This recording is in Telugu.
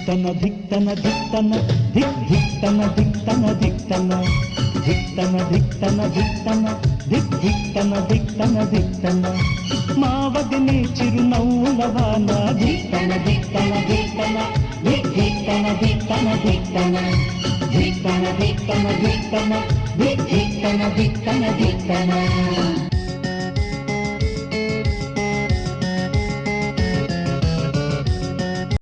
ధిక్తన ధిక్తన ధిక్తన ధిక్ ధిక్తన ధిక్తన ధిక్తన ధిక్తన ధిక్తన ధిక్తన ధిక్ ధిక్తన ధిక్తన ధిక్తన మా వదినే చిరునవ్వులవాన ధిక్తన ధిక్తన ధిక్తన ధిక్ ధిక్తన ధిక్తన ధిక్తన ధిక్తన ధిక్తన ధిక్తన ధిక్ ధిక్తన ధిక్తన ధిక్తన